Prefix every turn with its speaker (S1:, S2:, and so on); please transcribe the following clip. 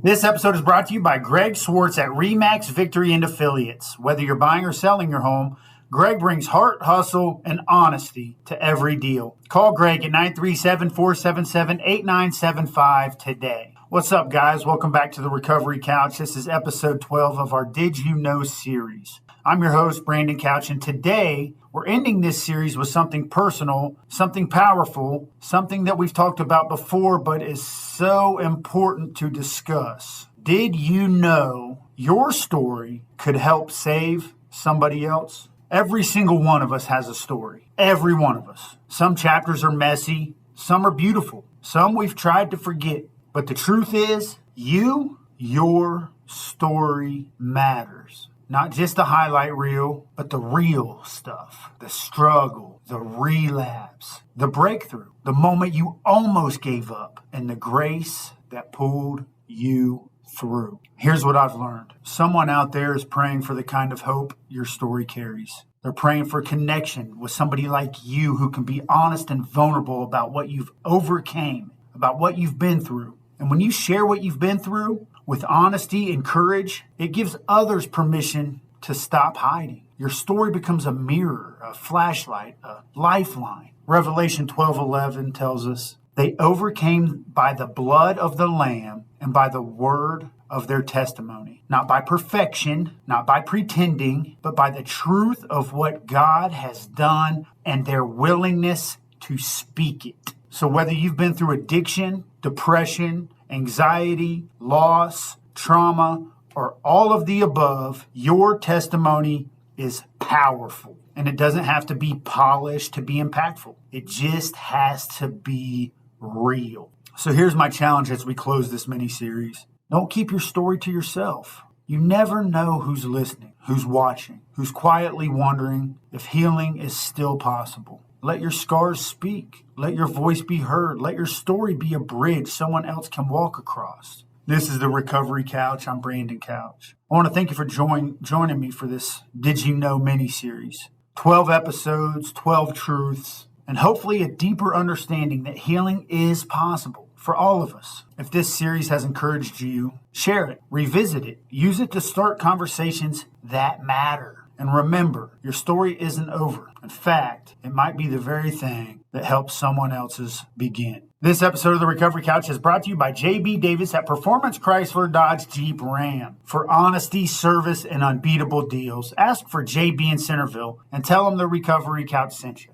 S1: This episode is brought to you by Greg Swartz at RE/MAX Victory and Affiliates. Whether you're buying or selling your home, Greg brings heart, hustle, and honesty to every deal. Call Greg at 937-477-8975 today. What's up, guys? Welcome back to the Recovery Couch. This is episode 12 of our Did You Know series. I'm your host, Brandon Couch, and today we're ending this series with something personal, something powerful, something that we've talked about before but is so important to discuss. Did you know your story could help save somebody else? Every single one of us has a story. Every one of us. Some chapters are messy, some are beautiful, some we've tried to forget. But the truth is, your story matters. Not just the highlight reel, but the real stuff. The struggle, the relapse, the breakthrough, the moment you almost gave up, and the grace that pulled you through. Here's what I've learned. Someone out there is praying for the kind of hope your story carries. They're praying for connection with somebody like you who can be honest and vulnerable about what you've overcame, about what you've been through. And when you share what you've been through with honesty and courage, it gives others permission to stop hiding. Your story becomes a mirror, a flashlight, a lifeline. Revelation 12:11 tells us, they overcame by the blood of the Lamb and by the word of their testimony. Not by perfection, not by pretending, but by the truth of what God has done and their willingness to speak it. So whether you've been through addiction, depression, anxiety, loss, trauma, or all of the above, your testimony is powerful. And it doesn't have to be polished to be impactful. It just has to be real. So here's my challenge as we close this mini-series. Don't keep your story to yourself. You never know who's listening, who's watching, who's quietly wondering if healing is still possible. Let your scars speak. Let your voice be heard. Let your story be a bridge someone else can walk across. This is the Recovery Couch. I'm Brandon Couch. I want to thank you for joining me for this Did You Know mini-series. 12 episodes, 12 truths, and hopefully a deeper understanding that healing is possible for all of us. If this series has encouraged you, share it, revisit it, use it to start conversations that matter. And remember, your story isn't over. In fact, it might be the very thing that helps someone else's begin. This episode of the Recovery Couch is brought to you by JB Davis at Performance Chrysler Dodge Jeep Ram. For honesty, service, and unbeatable deals, ask for JB in Centerville and tell them the Recovery Couch sent you.